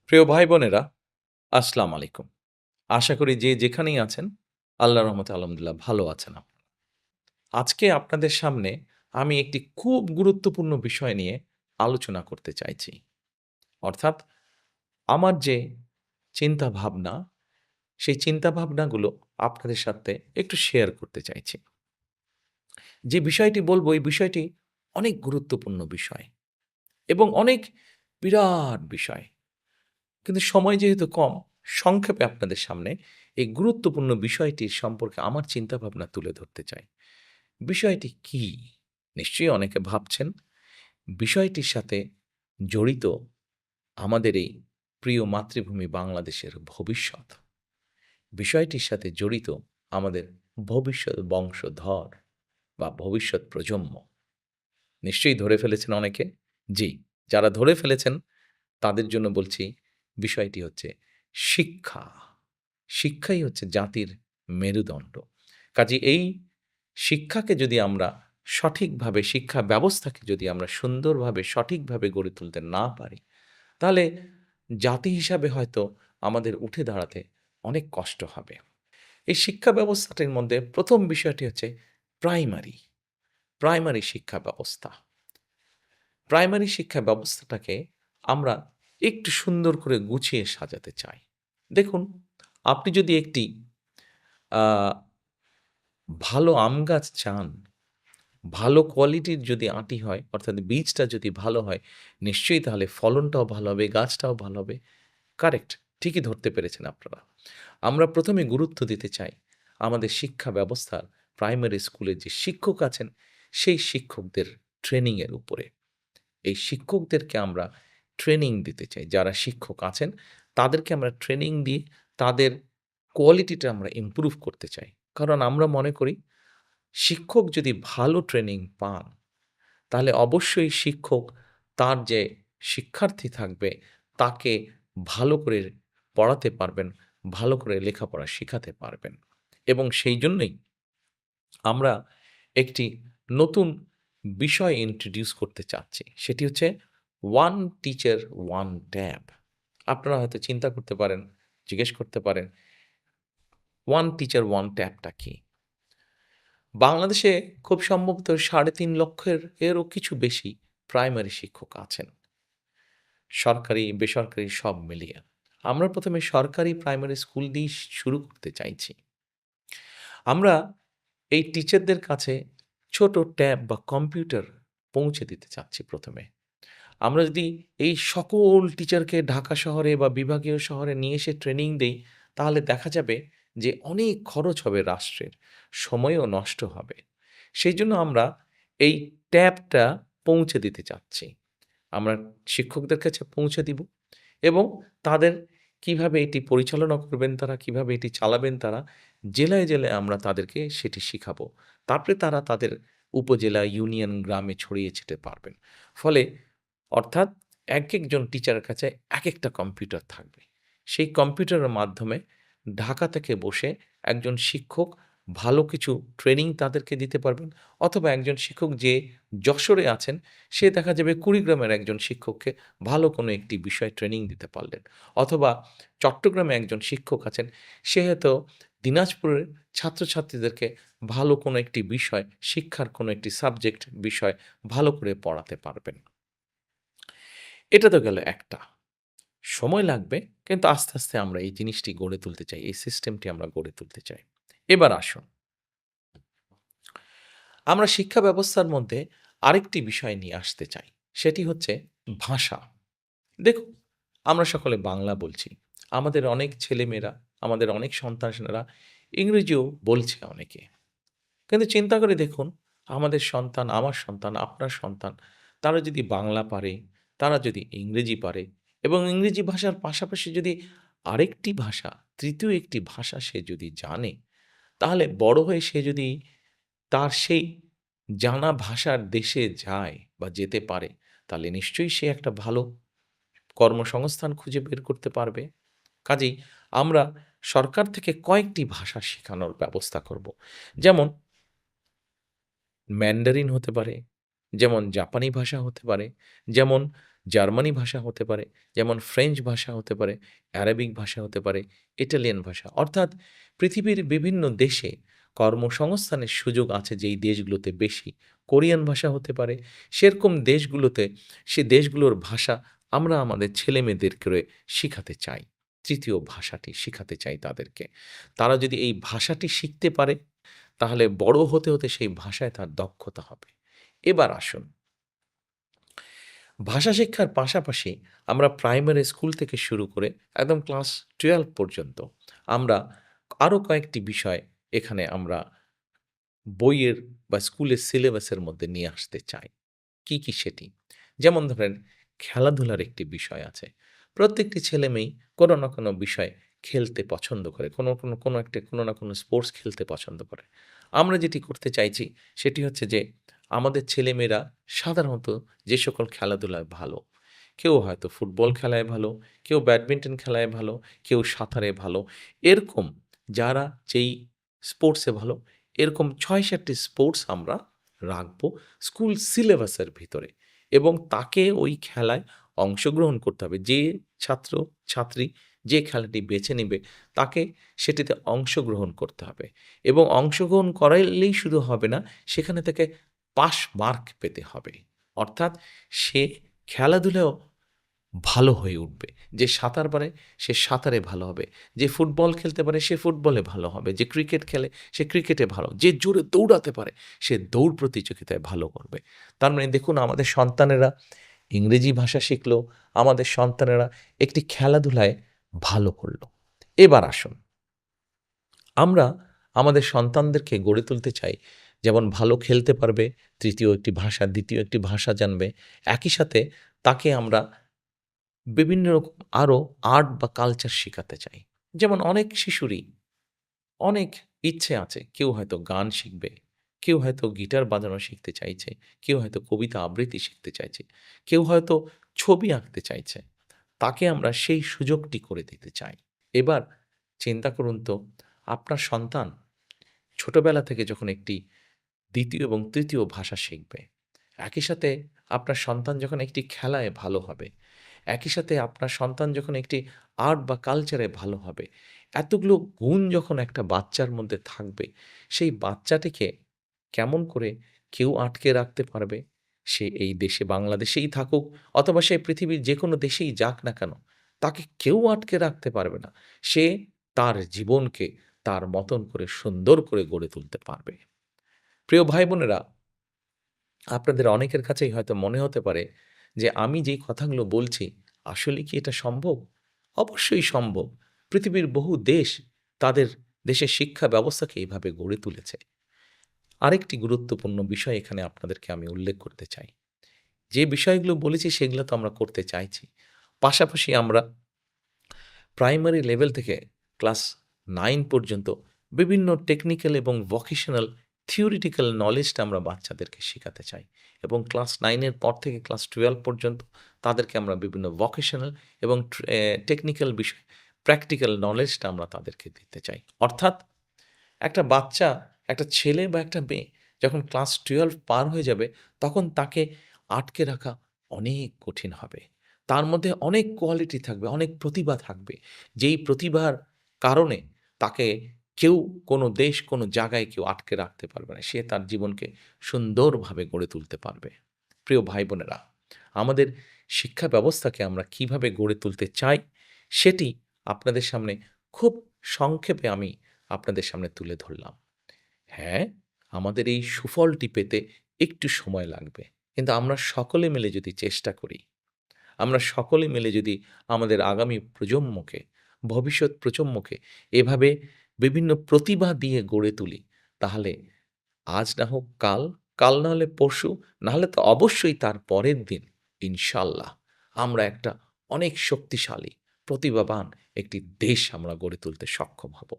প্রিয় ভাই বোনেরা, আসসালামু আলাইকুম। আশা করি যে যেখানেই আছেন, আল্লাহর রহমতে আলহামদুলিল্লাহ ভালো আছেন আপনারা। আজকে আপনাদের সামনে আমি একটি খুব গুরুত্বপূর্ণ বিষয় নিয়ে আলোচনা করতে চাইছি। অর্থাৎ আমার যে চিন্তাভাবনা, সেই চিন্তাভাবনাগুলো আপনাদের সাথে একটু শেয়ার করতে চাইছি। যে বিষয়টি বলব, এই বিষয়টি অনেক গুরুত্বপূর্ণ বিষয় এবং অনেক বিরাট বিষয়। কিন্তু সময় যেহেতু কম, সংক্ষেপে আপনাদের সামনে এই গুরুত্বপূর্ণ বিষয়টির সম্পর্কে আমার চিন্তাভাবনা তুলে ধরতে চাই। বিষয়টি কী? নিশ্চয়ই অনেকে ভাবছেন, বিষয়টির সাথে জড়িত আমাদের এই প্রিয় মাতৃভূমি বাংলাদেশের ভবিষ্যৎ। বিষয়টির সাথে জড়িত আমাদের ভবিষ্যৎ বংশধর বা ভবিষ্যৎ প্রজন্ম। নিশ্চয়ই ধরে ফেলেছেন অনেকে? জি, যারা ধরে ফেলেছেন তাদের জন্য বলছি, বিষয়টি হচ্ছে শিক্ষা। শিক্ষাই হচ্ছে জাতির মেরুদণ্ড। কাজেই এই শিক্ষাকে যদি আমরা সঠিকভাবে, শিক্ষা ব্যবস্থাকে যদি আমরা সুন্দরভাবে সঠিকভাবে গড়ে তুলতে না পারি, তাহলে জাতি হিসাবে হয়তো আমাদের উঠে দাঁড়াতে অনেক কষ্ট হবে। এই শিক্ষা ব্যবস্থাটির মধ্যে ১ম বিষয়টি হচ্ছে প্রাইমারি, প্রাইমারি শিক্ষা ব্যবস্থা। প্রাইমারি শিক্ষা ব্যবস্থাটাকে আমরা একটু সুন্দর করে গুছিয়ে সাজাতে চাই। দেখুন, আপনি যদি একটি আ ভালো আম গাছ চান, ভালো কোয়ালিটির যদি আঁটি হয়, অর্থাৎ বীজটা যদি ভালো হয়, নিশ্চয়ই তাহলে ফলনটাও ভালো হবে, গাছটাও ভালো হবে। কারেক্ট, ঠিকই ধরতে পেরেছেন আপনারা। আমরা ১ম এ গুরুত্ব দিতে চাই আমাদের শিক্ষা ব্যবস্থার প্রাইমারি স্কুলের যে শিক্ষক আছেন, সেই শিক্ষকদের ট্রেনিংয়ের উপরে। এই শিক্ষকদেরকে আমরা ট্রেনিং দিতে চাই। যারা শিক্ষক আছেন, তাদেরকে আমরা ট্রেনিং দিয়ে তাদের কোয়ালিটিটা আমরা ইমপ্রুভ করতে চাই। কারণ আমরা মনে করি শিক্ষক যদি ভালো ট্রেনিং পান, তাহলে অবশ্যই শিক্ষক তার যে শিক্ষার্থী থাকবে, তাকে ভালো করে পড়াতে পারবেন, ভালো করে লেখাপড়া শিখাতে পারবেন। এবং সেই জন্যই আমরা একটি নতুন বিষয় ইন্ট্রোডিউস করতে চাচ্ছি। সেটি হচ্ছে ওয়ান টিচার ওয়ান ট্যাব। আপনারা হয়তো চিন্তা করতে পারেন, জিজ্ঞেস করতে পারেন, ওয়ান টিচার ওয়ান ট্যাবটা কি? বাংলাদেশে খুব সম্ভবত ৩.৫ লক্ষের এরও কিছু বেশি প্রাইমারি শিক্ষক আছেন। সরকারি, বেসরকারি সব মিলিয়ে। আমরা ১ম এ সরকারি প্রাইমারি স্কুল দিয়েই শুরু করতে চাইছি। আমরা এই টিচারদের কাছে ছোট ট্যাব বা কম্পিউটার পৌঁছে দিতে চাচ্ছি ১ম এ। আমরা যদি এই সকল টিচারকে ঢাকা শহরে বা বিভাগীয় শহরে নিয়ে এসে ট্রেনিং দেই, তাহলে দেখা যাবে যে অনেক খরচ হবে রাষ্ট্রের, সময়ও নষ্ট হবে। সেইজন্য আমরা এই ট্যাবটা পৌঁছে দিতে চাচ্ছি। আমরা শিক্ষকদের কাছে পৌঁছে দিব এবং তাদের কিভাবে এটি পরিচালনা করবেন তারা, কিভাবে এটি চালাবেন তারা, জেলায়, জেলায় আমরা তাদেরকে সেটি শিখাবো। তারপরে তারা তাদের উপজেলা, ইউনিয়ন, গ্রামে ছড়িয়ে ছিটে পারবেন। ফলে অর্থাৎ একেকজন টিচারের কাছে একেকটা কম্পিউটার থাকবে। সেই কম্পিউটারের মাধ্যমে ঢাকা থেকে বসে একজন শিক্ষক ভালো কিছু ট্রেনিং তাদেরকে দিতে পারবেন, অথবা একজন শিক্ষক যে যশোরে আছেন, সে দেখা যাবে কুড়িগ্রামের একজন শিক্ষককে ভালো কোনো একটি বিষয়ে ট্রেনিং দিতে পারলেন। অথবা চট্টগ্রামে একজন শিক্ষক আছেন, সে হয়তো দিনাজপুরের ছাত্রছাত্রীদেরকে ভালো কোনো একটি বিষয়, শিক্ষার কোনো একটি সাবজেক্ট বিষয় ভালো করে পড়াতে পারবেন। এটা তো গেল একটা। সময় লাগবে, কিন্তু আস্তে, আস্তে আমরা এই জিনিসটি গড়ে তুলতে চাই। এই সিস্টেমটি আমরা গড়ে তুলতে চাই। এবার আসুন, আমরা শিক্ষা ব্যবস্থার মধ্যে আরেকটি বিষয় নিয়ে আসতে চাই। সেটি হচ্ছে ভাষা। দেখুন, আমরা সকলে বাংলা বলছি। আমাদের অনেক ছেলেমেয়েরা, আমাদের অনেক সন্তানেরা ইংরেজিও বলছে অনেকে। কিন্তু চিন্তা করে দেখুন, আমাদের সন্তান, আমার সন্তান, আপনার সন্তান, তারা যদি বাংলা পারে, তারা যদি ইংরেজি পারে এবং ইংরেজি ভাষার পাশাপাশি যদি আরেকটি ভাষা, ৩য় একটি ভাষা সে যদি জানে, তাহলে বড় হয়ে সে যদি তার সেই জানা ভাষার দেশে যায় বা যেতে পারে, তাহলে নিশ্চয়ই সে একটা ভালো কর্মসংস্থান খুঁজে বের করতে পারবে। কাজেই আমরা সরকার থেকে কয়েকটি ভাষা শেখানোর ব্যবস্থা করব। যেমন ম্যান্ডারিন হতে পারে, যেমন জাপানি ভাষা হতে পারে, যেমন জার্মানি ভাষা হতে পারে, যেমন ফ্রেঞ্চ ভাষা হতে পারে, অ্যারাবিক ভাষা হতে পারে, ইটালিয়ান ভাষা। অর্থাৎ পৃথিবীর বিভিন্ন দেশে কর্মসংস্থানের সুযোগ আছে যেই দেশগুলোতে বেশি। কোরিয়ান ভাষা হতে পারে। সেরকম দেশগুলোতে সে দেশগুলোর ভাষা আমরা আমাদের ছেলেমেয়েদেরকে শিখাতে চাই। তৃতীয় ভাষাটি শিখাতে চাই তাদেরকে। তারা যদি এই ভাষাটি শিখতে পারে, তাহলে বড় হতে, হতে সেই ভাষায় তার দক্ষতা হবে। এবার আসুন, ভাষা শিক্ষার পাশাপাশি আমরা প্রাইমারি স্কুল থেকে শুরু করে একদম ক্লাস 12 পর্যন্ত আমরা আরও কয়েকটি বিষয় এখানে আমরা বইয়ের বা স্কুলের সিলেবাসের মধ্যে নিয়ে আসতে চাই। কি, কি সেটি? যেমন ধরেন, খেলাধুলার একটি বিষয় আছে। প্রত্যেকটি ছেলেমেয়েই কোনো না কোনো বিষয় খেলতে পছন্দ করে। কোনো না কোনো স্পোর্টস খেলতে পছন্দ করে। আমরা যেটি করতে চাইছি সেটি হচ্ছে যে আমাদের ছেলেমেয়েরা সাধারণত যে সকল খেলাধুলায় ভালো, কেউ হয়তো ফুটবল খেলায় ভালো, কেউ ব্যাডমিন্টন খেলায় ভালো, কেউ সাঁতারে ভালো। এরকম যারা যেই স্পোর্টসে ভালো, এরকম ৬-৭টি স্পোর্টস আমরা রাখবো স্কুল সিলেবাসের ভিতরে এবং তাকে ওই খেলায় অংশগ্রহণ করতে হবে। যে ছাত্র-ছাত্রী যে খেলাটি বেছে নিবে তাকে সেটিতে অংশগ্রহণ করতে হবে এবং অংশগ্রহণ করাইলেই শুধু হবে না, সেখানে থেকে পাস মার্ক পেতে হবে। অর্থাৎ সে খেলাধুলায়ও ভালো হয়ে উঠবে। যে সাঁতার পারে সে সাঁতারে ভালো হবে। যে ফুটবল খেলতে পারে সে ফুটবলে ভালো হবে। যে ক্রিকেট খেলে সে ক্রিকেটে ভালো। যে জোরে দৌড়াতে পারে সে দৌড় প্রতিযোগিতায় ভালো করবে। তার মানে দেখুন, আমাদের সন্তানেরা ইংরেজি ভাষা শিখলো, আমাদের সন্তানেরা একটি খেলাধুলায় ভালো করল। এবার আসুন, আমরা আমাদের সন্তানদেরকে গড়ে তুলতে চাই যেমন ভালো খেলতে পারবে, তৃতীয় একটি ভাষা, দ্বিতীয় একটি ভাষা জানবে। একই সাথে তাকে আমরা বিভিন্ন রকম আরও আর্ট বা কালচার শেখাতে চাই। যেমন অনেক শিশুরই অনেক ইচ্ছে আছে। কেউ হয়তো গান শিখবে, কেউ হয়তো গিটার বাজানো শিখতে চাইছে, কেউ হয়তো কবিতা আবৃত্তি শিখতে চাইছে, কেউ হয়তো ছবি আঁকতে চাইছে। তাকে আমরা সেই সুযোগটি করে দিতে চাই। এবার চিন্তা করুন তো, আপনার সন্তান ছোটবেলা থেকে যখন একটি দ্বিতীয় এবং তৃতীয় ভাষা শিখবে, একই সাথে আপনার সন্তান যখন একটি খেলায় ভালো হবে, একই সাথে আপনার সন্তান যখন একটি আর্ট বা কালচারে ভালো হবে, এতগুলো গুণ যখন একটা বাচ্চার মধ্যে থাকবে, সেই বাচ্চাটিকে কেমন করে কেউ আটকে রাখতে পারবে? সে এই দেশে বাংলাদেশেই থাকুক অথবা সে পৃথিবীর যেকোনো দেশেই যাক না কেন, তাকে কেউ আটকে রাখতে পারবে না। সে তার জীবনকে তার মতন করে সুন্দর করে গড়ে তুলতে পারবে। প্রিয় ভাই-বোনেরা, আপনাদের অনেকের কাছেই হয়তো মনে হতে পারে যে আমি যেই কথাগুলো বলছি আসলে কি এটা সম্ভব? অবশ্যই সম্ভব। পৃথিবীর বহু দেশ তাদের দেশের শিক্ষা ব্যবস্থাকে এভাবে গড়ে তুলেছে। আরেকটি গুরুত্বপূর্ণ বিষয় এখানে আপনাদেরকে আমি উল্লেখ করতে চাই। যে বিষয়গুলো বলেছি সেগুলো তো আমরা করতে চাইছি। পাশাপাশি আমরা প্রাইমারি লেভেল থেকে ক্লাস 9 পর্যন্ত বিভিন্ন টেকনিক্যাল এবং ভোকেশনাল থিওরিটিক্যাল নলেজটা আমরা বাচ্চাদেরকে শেখাতে চাই এবং ক্লাস 9 এর পর থেকে ক্লাস 12 পর্যন্ত তাদেরকে আমরা বিভিন্ন ভোকেশনাল এবং টেকনিক্যাল বিষয় প্র্যাকটিক্যাল নলেজটা আমরা তাদেরকে দিতে চাই। অর্থাৎ একটা বাচ্চা, একটা ছেলে বা একটা মেয়ে যখন ক্লাস 12 পার হয়ে যাবে, তখন তাকে আটকে রাখা অনেক কঠিন হবে। তার মধ্যে অনেক কোয়ালিটি থাকবে, অনেক প্রতিভা থাকবে। যেই প্রতিভার কারণে তাকে কেউ, কোনো দেশ, কোনো জায়গায় কেউ আটকে রাখতে পারবে না। সে তার জীবনকে সুন্দরভাবে গড়ে তুলতে পারবে। প্রিয় ভাই-বোনেরা, আমাদের শিক্ষা ব্যবস্থাকে আমরা কিভাবে গড়ে তুলতে চাই, সেটি আপনাদের সামনে খুব সংক্ষেপে আমি আপনাদের সামনে তুলে ধরলাম। হ্যাঁ, আমাদের এই সুফলটি পেতে একটু সময় লাগবে। কিন্তু আমরা সকলে মিলে যদি চেষ্টা করি, আমরা সকলে মিলে যদি আমাদের আগামী প্রজন্মকে, ভবিষ্যৎ প্রজন্মকে এভাবে বিভিন্ন প্রতিভা দিয়ে গড়ে তুলি, তাহলে আজ না হোক কাল, কাল না হলে পরশু, না হলে তো অবশ্যই তার পরের দিন ইনশাআল্লাহ আমরা একটা অনেক শক্তিশালী, প্রতিভাবান একটি দেশ আমরা গড়ে তুলতে সক্ষম হব।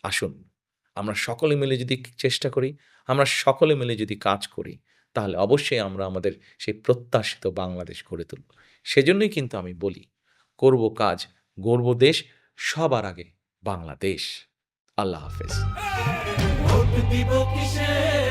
আসুন, আমরা সকলে মিলে যদি চেষ্টা করি, আমরা সকলে মিলে যদি কাজ করি, তাহলে অবশ্যই আমরা আমাদের সেই প্রত্যাশিত বাংলাদেশ গড়ে তুলব। সেজন্যই কিন্তু আমি বলি, করব কাজ, গড়ব দেশ, সবার আগে বাংলাদেশ। আল্লাহ হাফেজ। ভোট দিব কিসে